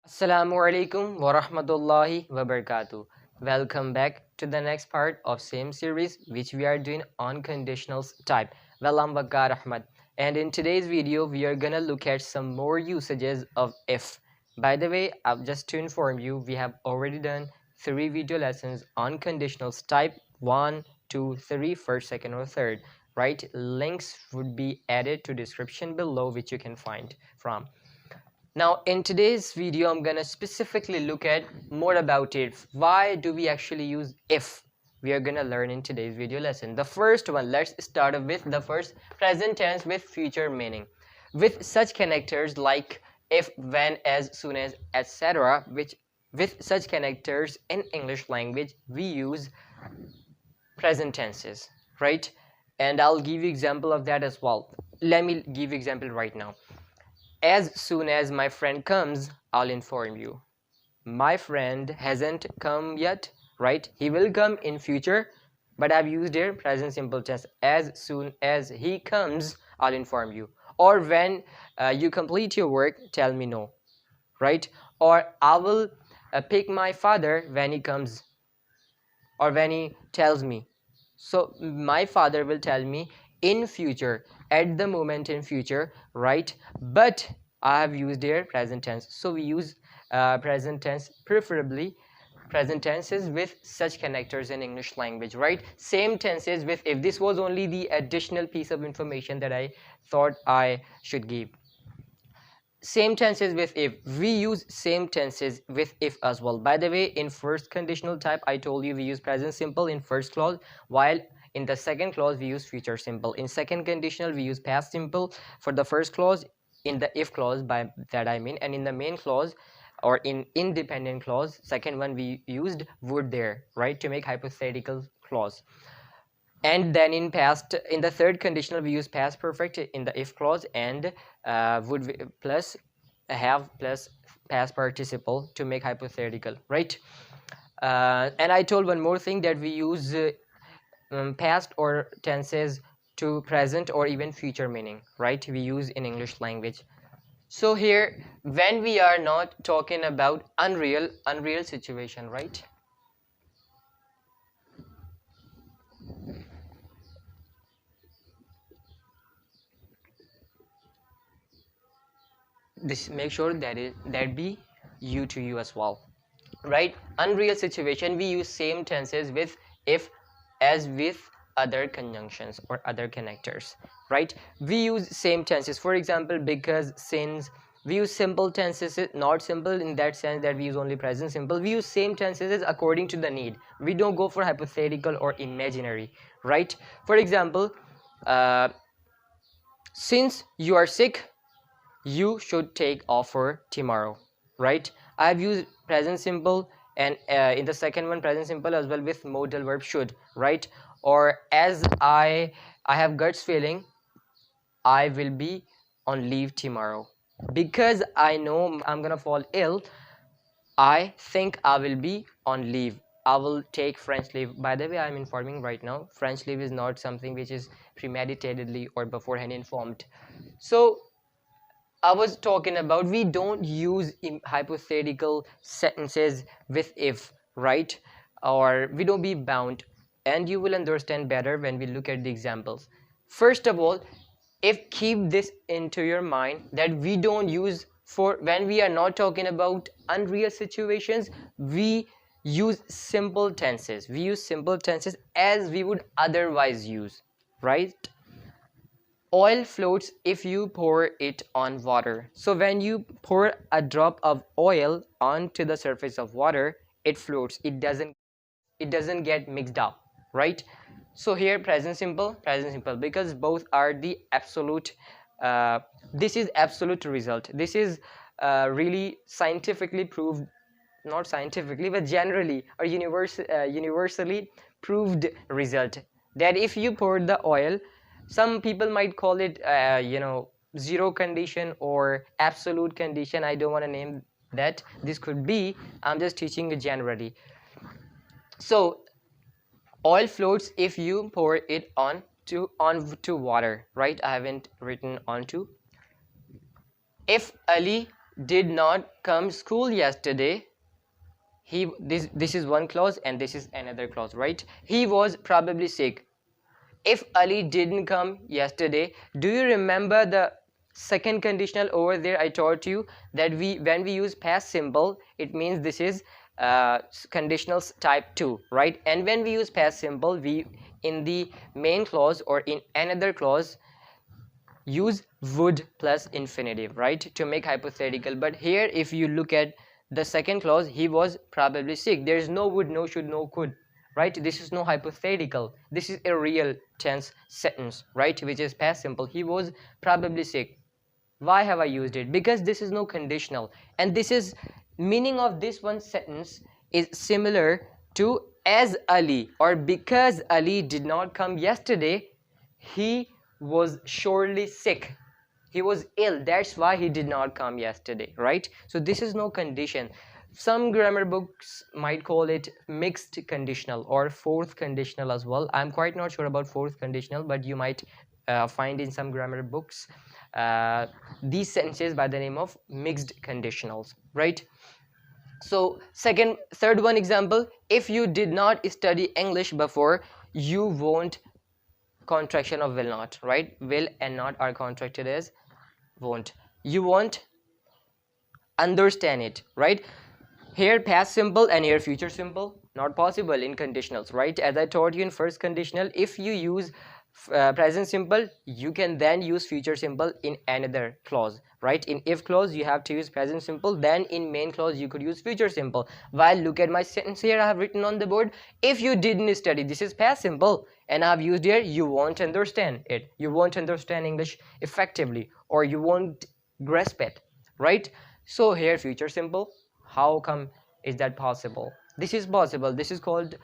Assalamu alaikum wa rahmatullahi wa barakatuh. Welcome back to the next part of same series which we are doing on conditionals type. Well, I'm Waqar Ahmad, and in today's video we are gonna look at some more usages of if. By the way, just to inform you, we have already done 3 video lessons on conditionals type 1, 2, 3, first, second or third. Right? Links would be added to description below which you can find from. Now in today's video I'm gonna specifically look at more about it. Why do we actually use if? We are gonna learn in today's video lesson. The first one, let's start with the first, present tense with future meaning. With such connectors like if, when, as, soon as, etc., which with such connectors in English language we use present tenses, right? And I'll give you example of that as well. Let me give you example right now. As soon as my friend comes, I'll inform you. My friend hasn't come yet, right? He will come in future, but I've used here present simple tense. As soon as he comes, I'll inform you. Or when you complete your work, tell me no, right? Or I will pick my father when he comes or when he tells me. So my father will tell me in future, at the moment in future, right? But I have used here present tense, so we use present tense, preferably present tenses with such connectors in English language, right? Same tenses with if. This was only the additional piece of information that I thought I should give. Same tenses with if. We use same tenses with if as well. By the way, in first conditional type I told you we use present simple in first clause, while in the second clause we use future simple. In second conditional we use past simple for the first clause, in the if clause, by that I mean, and in the main clause or in independent clause, second one, we used would there, right, to make hypothetical clause. And then in the third conditional we use past perfect in the if clause, and would plus have plus past participle to make hypothetical, right? And I told one more thing, that we use past or tenses to present or even future meaning, right? We use in English language. So here, when we are not talking about unreal situation, right? This, make sure that be you to you as well, right? Unreal situation, we use same tenses with if as with other conjunctions or other connectors, right? We use same tenses, for example, because, since. We use simple tenses, not simple in that sense that we use only present simple. We use same tenses according to the need. We don't go for hypothetical or imaginary, right? For example, since you are sick, you should take off for tomorrow, right? I've used present simple, and in the second one present simple as well with modal verb should, right? Or as I have guts feeling I will be on leave tomorrow, because I know I'm gonna fall ill. I think I will be on leave. I will take French leave. By the way, I'm informing right now, French leave is not something which is premeditatedly or beforehand informed. So I was talking about, we don't use hypothetical sentences with if, right? Or we don't be bound, and you will understand better when we look at the examples. First of all, if keep this into your mind, that we don't use, for when we are not talking about unreal situations, we use simple tenses. We use simple tenses as we would otherwise use, right? Oil floats if you pour it on water. So when you pour a drop of oil onto the surface of water, it floats. It doesn't get mixed up, right? So here present simple, because both are the absolute. This is absolute result. This is really scientifically proved, not scientifically but generally or universally proved result, that if you pour the oil, some people might call it zero condition or absolute condition. I don't want to name that. This could be, I'm just teaching you generally. So oil floats if you pour it onto water, right? I haven't written onto. If Ali did not come school yesterday. This is one clause and this is another clause, right? He was probably sick. If Ali didn't come yesterday, do you remember the second conditional over there? I told you that when we use past simple, it means this is conditionals type 2, right? And when we use past simple, we in the main clause or in another clause use would plus infinitive, right, to make hypothetical. But here if you look at the second clause, he was probably sick, there is no would, no should, no could, right? This is no hypothetical, this is a real tense sentence, right, which is past simple. He was probably sick. Why have I used it? Because this is no conditional, and this is meaning of this one sentence is similar to as Ali or because Ali did not come yesterday, he was surely sick, he was ill, that's why he did not come yesterday, right? So this is no condition. Some grammar books might call it mixed conditional or fourth conditional as well. I'm quite not sure about fourth conditional, but you might find in some grammar books these sentences by the name of mixed conditionals, right? So third one example, if you did not study English before, you won't, contraction of will not, right? Will and not are contracted as won't. You won't understand it, right? Here past simple and here future simple, not possible in conditionals, right? As I told you in first conditional, if you use present simple, you can then use future simple in another clause, right? In if clause you have to use present simple, then in main clause you could use future simple. While look at my sentence here, I have written on the board, if you didn't study, this is past simple, and I have used here you won't understand it, you won't understand English effectively, or you won't grasp it, right? So here future simple, how come is that possible? This is possible, this is called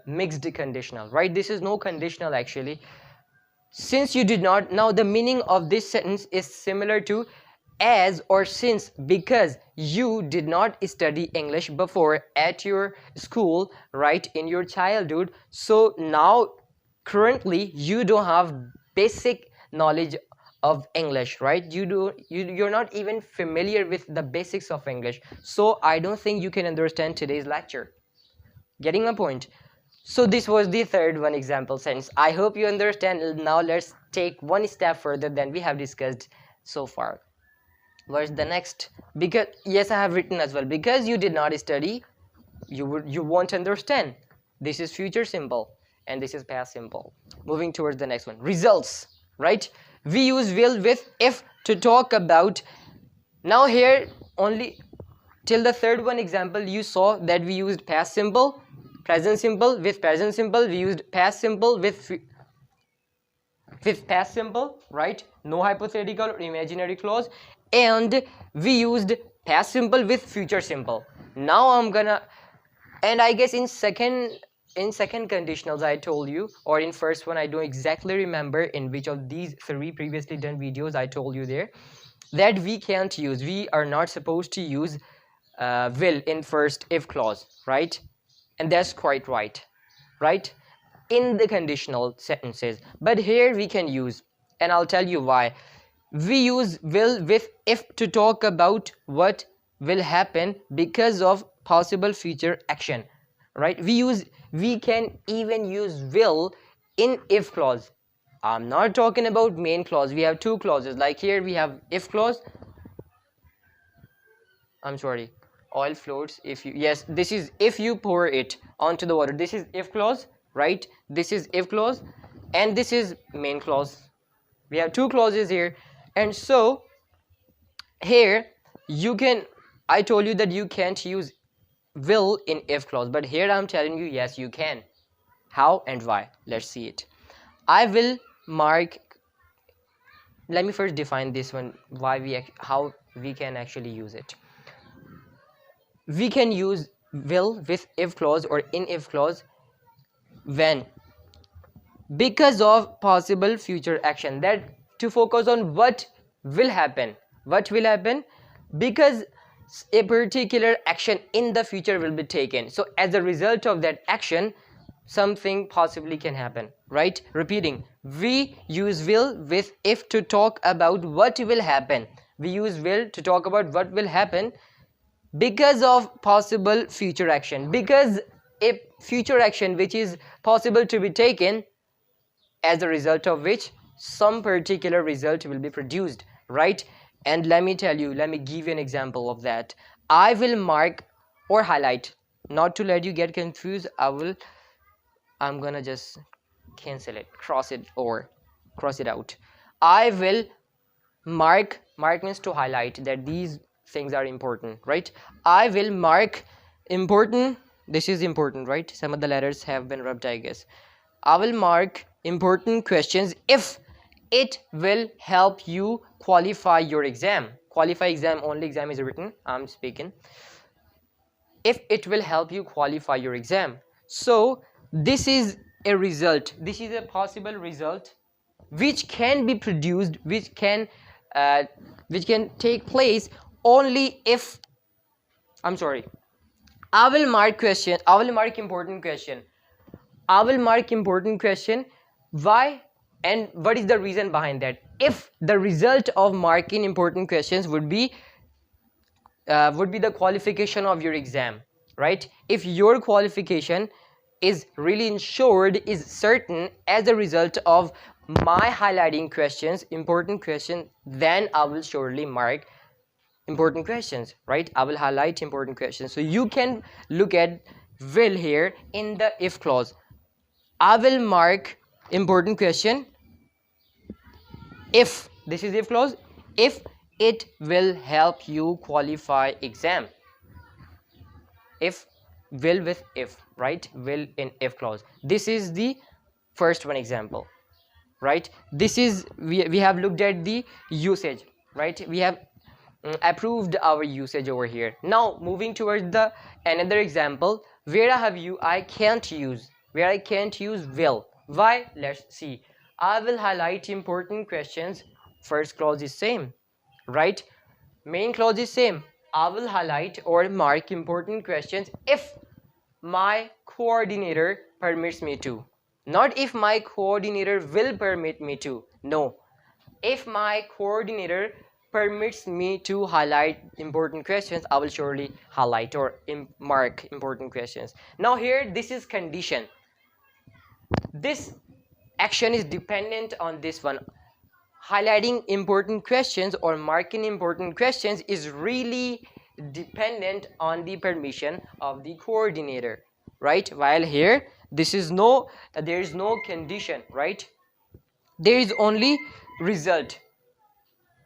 mixed conditional, right? This is no conditional actually, since you did not. Now the meaning of this sentence is similar to as or since, because you did not study English before at your school, right, in your childhood. So now currently you don't have basic knowledge of English, right? You're not even familiar with the basics of English, so I don't think you can understand today's lecture. Getting my point? So this was the third one example sentence. I hope you understand. Now let's take one step further than we have discussed so far. Where's the next? Because yes, I have written as well, because you did not study, you won't understand. This is future simple and this is past simple. Moving towards the next one, results, right? We use will with if to talk about. Now here only till the third one example you saw that we used past simple, present simple with present simple, we used past simple with past simple, right? No hypothetical or imaginary clause, and we used past simple with future simple. Now I'm gonna, and I guess in second conditionals I told you, or in first one I don't exactly remember in which of these three previously done videos I told you there, that we can't use, we are not supposed to use will in first if clause, right? And that's quite right, right, in the conditional sentences. But here we can use, and I'll tell you why. We use will with if to talk about what will happen because of possible future action, right? We can even use will in if clause. I'm not talking about main clause. We have two clauses, like here we have if clause, I'm sorry, oil floats if you, yes, this is if you pour it onto the water, this is if clause, right? This is if clause and this is main clause. We have two clauses here, and so here you can, I told you that you can't use will in if clause, but here I'm telling you yes you can. How and why? Let's see it. I will mark, let me first define this one, how we can actually use it. We can use will with if clause or in if clause when, because of possible future action, that to focus on what will happen, because a particular action in the future will be taken, so as a result of that action something possibly can happen, right? Repeating, we use will with if to talk about what will happen We use will to talk about what will happen because of possible future action, because a future action which is possible to be taken, as a result of which some particular result will be produced, right? And let me tell you, let me give you an example of that. I will mark or highlight, not to let you get confused. I'm gonna just cancel it, cross it, or cross it out. I will mark means to highlight that these things are important, right? I will mark important, this is important, right? Some of the letters have been rubbed, I guess. I will mark important questions if it will help you qualify your exam. Qualify exam, only exam is written, I'm speaking. If it will help you qualify your exam. So this is a result, this is a possible result which can be produced, uh, which can take place only if, I'm sorry, I will mark question, I will mark important question, I will mark important question. Why and what is the reason behind that? If the result of marking important questions would be the qualification of your exam, right? If your qualification is really ensured, is certain as a result of my highlighting questions, important questions, then I will surely mark important questions, right? I will highlight important questions. So you can look at will here in the if clause. I will mark important question if, this is if clause, if it will help you qualify exam. If, will with if, right? Will in if clause. This is the first one example, right? This is, we have looked at the usage, right? We have approved our usage over here. Now moving towards the another example where I can't use, where I can't use will. Why? Let's see. I will highlight important questions. First clause is same, right? Main clause is same. I will highlight or mark important questions if my coordinator permits me to. Not if my coordinator will permit me to. No. If my coordinator permits me to highlight important questions, I will surely highlight or mark important questions. Now here, this is condition. This action is dependent on this one. Highlighting important questions or marking important questions is really dependent on the permission of the coordinator, right? While here, this is no, there is no condition, right? There is only result,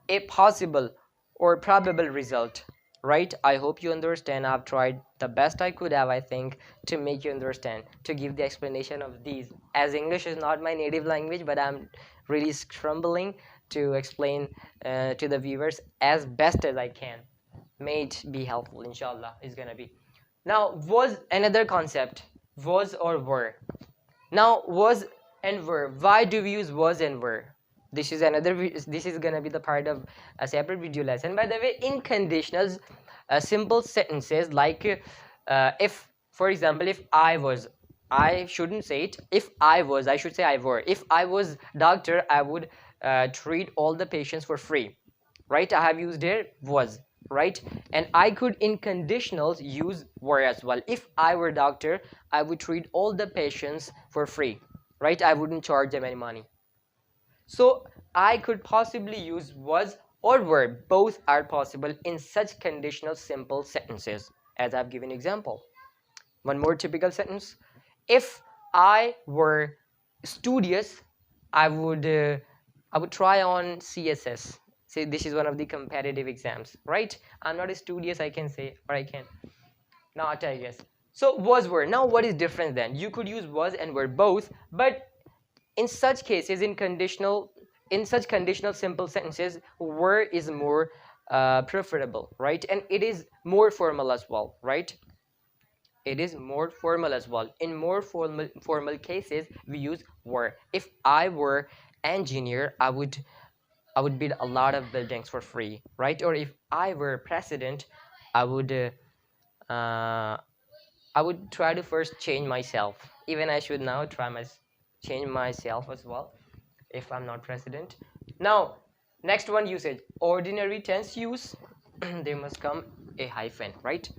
a possible or probable result, right? I hope you understand. I've tried the best I could have, I think, to make you understand, to give the explanation of these, as English is not my native language, but I'm really scrambling to explain to the viewers as best as I can. May it be helpful, inshallah. Is gonna be. Now was another concept, was or were. Now was and were, why do we use was and were? This is another, this is gonna be the part of a separate video lesson. By the way, in conditionals, simple sentences like if, for example, if I was, I shouldn't say it. If I was, I should say I were. If I was doctor, I would treat all the patients for free, right? I have used here was, right? And I could in conditionals use were as well. If I were doctor, I would treat all the patients for free, right? I wouldn't charge them any money. So I could possibly use was or were. Both are possible in such conditional simple sentences, as I've given example. One more typical sentence. If I were studious, I would try on CSS. Say this is one of the competitive exams, right? I'm not studious, I can say, or I can not, I guess. So was were. Now what is different then? You could use was and were both, but in such cases, in such conditional simple sentences, were is more preferable, right? And it is more formal as well, right? It is more formal as well. In more formal cases, we use were. If I were engineer, I would build a lot of buildings for free, right? Or if I were president, I would try to first change myself. Even I should now try change myself as well if I'm not president. Now Next one, usage. Ordinary tense use, there must come a hyphen, right?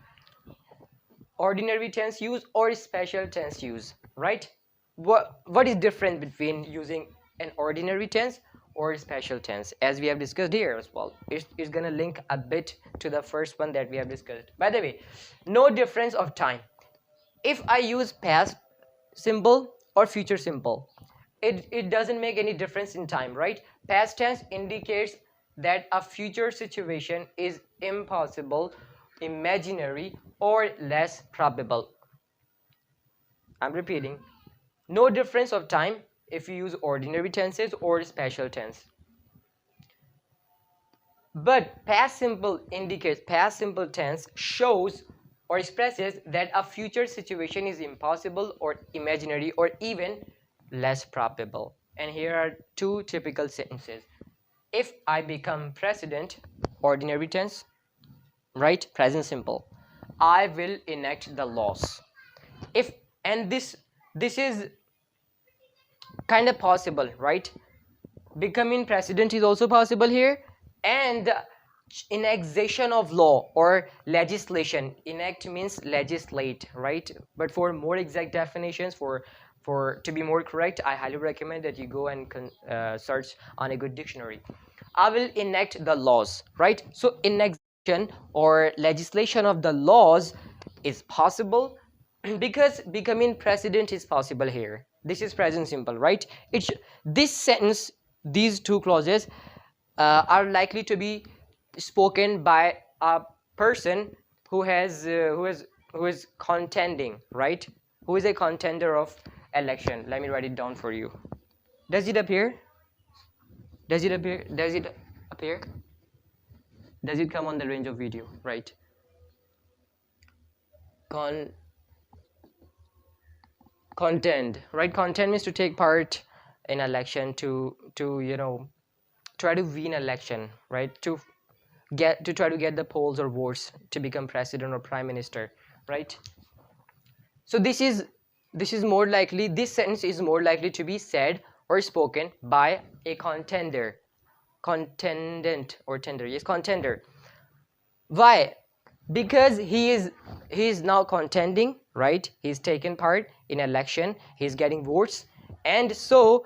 Ordinary tense use or special tense use, right? What is different between using an ordinary tense or special tense, as we have discussed here as well? It's going to link a bit to the first one that we have discussed. By the way, no difference of time. If I use past simple or future simple, it doesn't make any difference in time, right? Past tense indicates that a future situation is impossible, imaginary, or less probable. I'm repeating, no difference of time if you use ordinary tenses or special tense. But past simple indicates, past simple tense shows or expresses that a future situation is impossible or imaginary or even less probable. And here are two typical sentences. If I become president, ordinary tense, right? Present simple. I will enact the laws. If, and this is kind of possible, right? Becoming president is also possible here, and enactation of law or legislation. Enact means legislate, right? But for more exact definitions, for to be more correct, I highly recommend that you go and search on a good dictionary. I will enact the laws, right? So enaction or legislation of the laws is possible because becoming president is possible here. This is present simple, right? It's this sentence, these two clauses are likely to be spoken by a person who is contending, right? Who is a contender of election. Let me write it down for you. Does it appear? Does it appear? Does it appear? Does it come on the range of video? Right. Contend, right? Contend means to take part in election, to try to win election, right? To try to get the polls or votes to become president or prime minister, right? So this is more likely, this sentence is more likely to be said or spoken by a contender, contendant or tender. Yes, contender. Why? Because he is now contending, right? He's taken part in election, he's getting votes, and so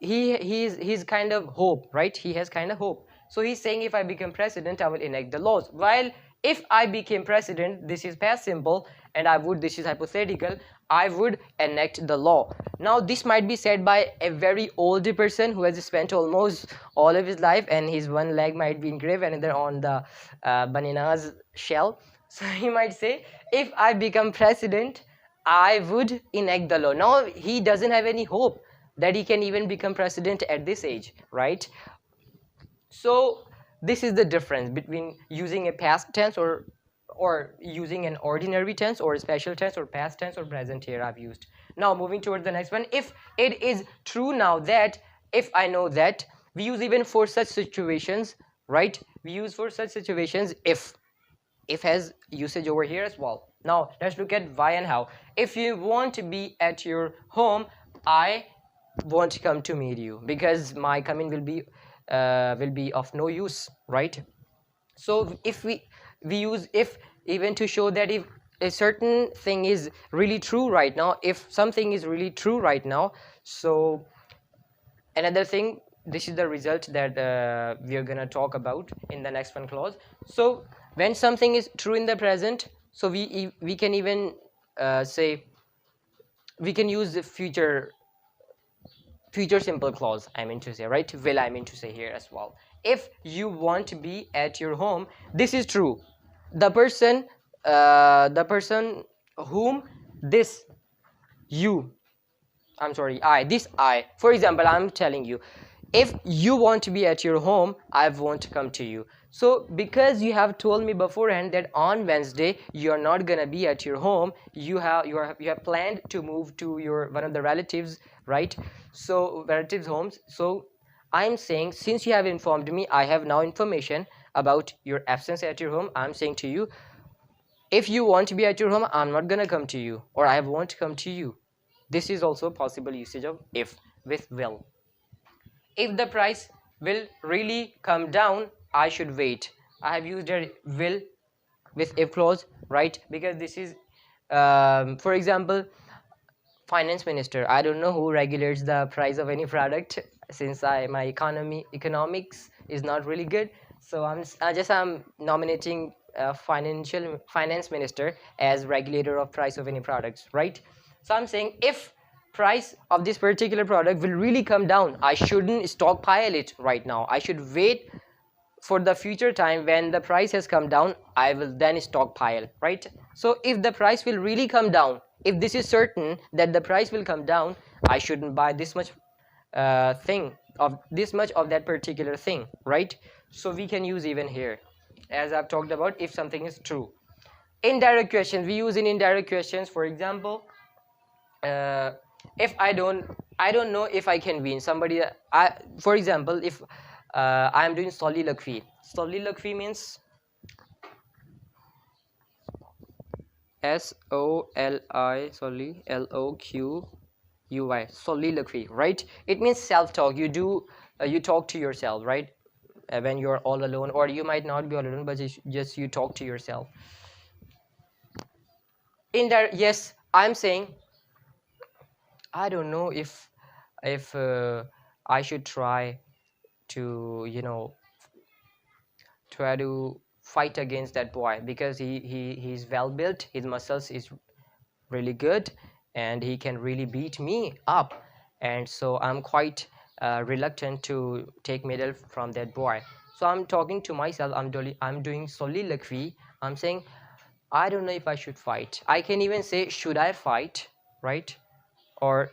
he's kind of hope, right? He has kind of hope. So he's saying, if I become president, I will enact the laws. While if I became president, this is past simple, and this is hypothetical, I would enact the law. Now this might be said by a very old person who has spent almost all of his life, and his one leg might be engraved, another on the banana's shell. So he might say, if I become president, I would enact the law. Now he doesn't have any hope that he can even become president at this age, right? So this is the difference between using a past tense or using an ordinary tense or a special tense, or past tense or present here I've used. Now moving towards the next one. If it is true now that, if I know that, we use even for such situations, right? We use for such situations if has usage over here as well. Now let's look at why and how. If you want to be at your home, I won't come to meet you because my coming will be of no use, right? So if we use if even to show that if a certain thing is really true right now, if something is really true right now. So another thing, this is the result that we are gonna talk about in the next one clause. So when something is true in the present, so we can even say, we can use the future simple clause, I mean to say, right? Will, I mean to say here as well. If you want to be at your home, this is true. The person whom this you, I'm sorry, I, for example, I'm telling you, if you want to be at your home, I won't come to you. So because you have told me beforehand that on Wednesday you're not gonna be at your home, you have planned to move to your one of the relatives, right? So relatives' homes. So I'm saying, since you have informed me, I have now information about your absence at your home. I'm saying to you, if you want to be at your home, I'm not gonna come to you, or I won't come to you. This is also possible usage of if with will. If the price will really come down, I should wait. I have used a will with if clause, right? Because this is, for example, finance minister. I don't know who regulates the price of any product, since my economics is not really good. So I'm nominating finance minister as regulator of price of any products, right? So I'm saying if price of this particular product will really come down, I shouldn't stockpile it right now. I should wait for the future time. When the price has come down, I will then stockpile, right? So if the price will really come down, if this is certain that the price will come down, I shouldn't buy this much this much of that particular thing, right? So we can use even here, as I've talked about, if something is true. Indirect questions, we use in indirect questions. For example, uh, if I don't know if I can win somebody. For example, if I am doing soliloquy. Soliloquy means SOLI LOQUY, soliloquy, right? It means self-talk. You talk to yourself, right? When you're all alone, or you might not be all alone, but just you talk to yourself. Indirect, yes, I'm saying I don't know if I should try to try to fight against that boy, because he's well built, his muscles is really good, and he can really beat me up, and so I'm quite reluctant to take medal from that boy. So I'm talking to myself, I'm doing soliloquy. I'm saying I don't know if I should fight. I can even say should I fight, right? Or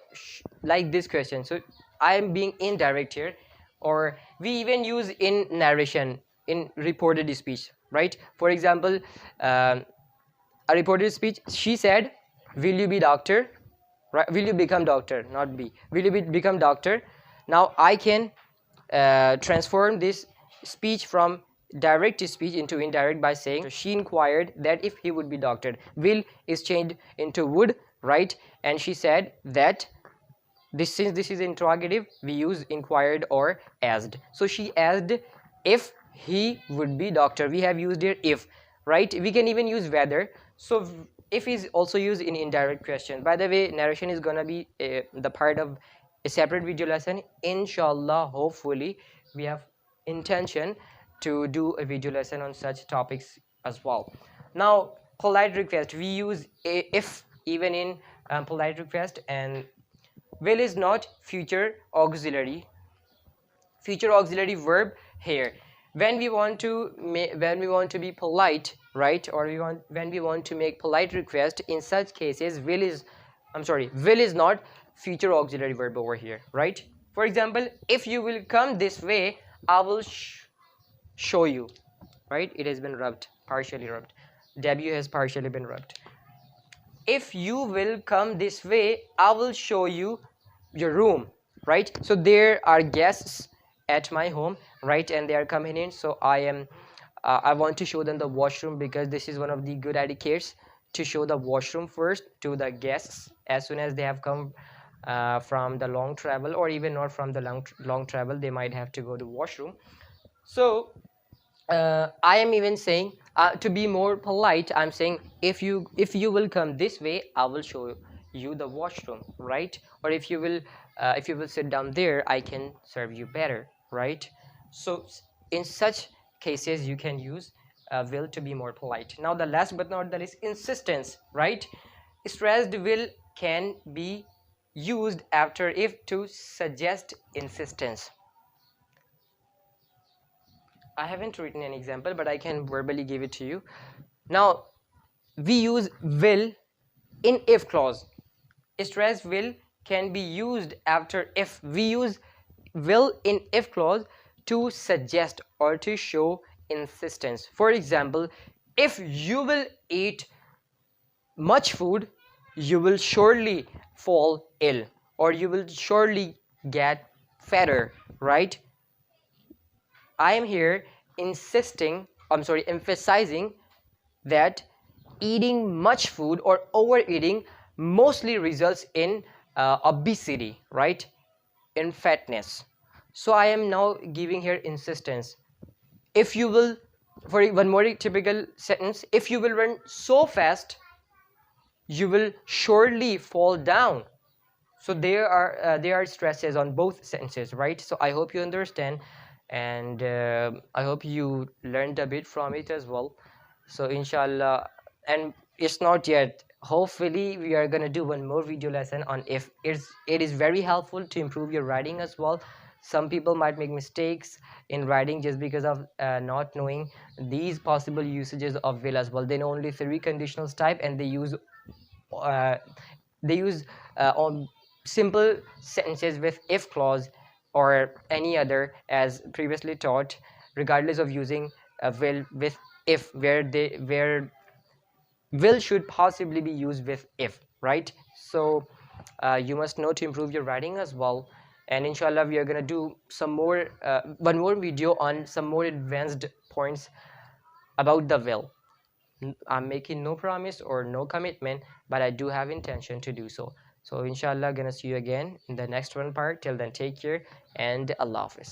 like this question. So I am being indirect here. Or we even use in narration, in reported speech, right? For example, a reported speech, she said, will you be doctor, right? Will you become doctor, not be, will you become doctor? Now I can transform this speech from direct speech into indirect by saying she inquired that if he would be doctor. Will is changed into would, right? And she said that since this is interrogative, we use inquired or asked. So she asked if he would be doctor. We have used here if, right? We can even use whether. So if is also used in indirect question. By the way, narration is gonna be the part of a separate video lesson, inshallah. Hopefully we have intention to do a video lesson on such topics as well. Now, polite request, we use if even in polite request. And will is not future auxiliary verb here. When we want to be polite, right? Or when we want to make polite request, in such cases will is not future auxiliary verb over here, right? For example, if you will come this way, I will show you, right? It has been rubbed, partially rubbed. W has partially been rubbed. If you will come this way, I will show you your room, right? So there are guests at my home, right? And they are coming in, so I want to show them the washroom, because this is one of the good etiquettes, to show the washroom first to the guests as soon as they have come from the long travel, or even not from the long travel, they might have to go to washroom. So I am even saying to be more polite, I'm saying if you will come this way, I will show you the washroom, right? Or if you will sit down there, I can serve you better, right? So in such cases you can use will to be more polite. Now the last but not the least, insistence, right? Stressed will can be used after if to suggest insistence. I haven't written an example, but I can verbally give it to you. Now, we use will in if clause. Stressed will can be used after if. We use will in if clause to suggest or to show insistence. For example, if you will eat much food, you will surely fall ill, or you will surely get fatter, right? I am here emphasizing that eating much food or overeating mostly results in obesity, right? In fatness. So I am now giving here insistence. If you will, for one more typical sentence, if you will run so fast, you will surely fall down. So there are stresses on both sentences, right? So I hope you understand, and I hope you learned a bit from it as well. So inshallah, and it's not yet, hopefully we are going to do one more video lesson on if. It is very helpful to improve your writing as well. Some people might make mistakes in writing just because of not knowing these possible usages of will as well. They know only three conditionals type, and uh, they use on simple sentences with if clause or any other as previously taught, regardless of using will with if, where will should possibly be used with if, right? So you must know to improve your writing as well. And inshallah we are going to do some more one more video on some more advanced points about the will. I'm making no promise or no commitment, but I do have intention to do so. So inshallah, gonna see you again in the next one part. Till then, take care and Allah Hafiz.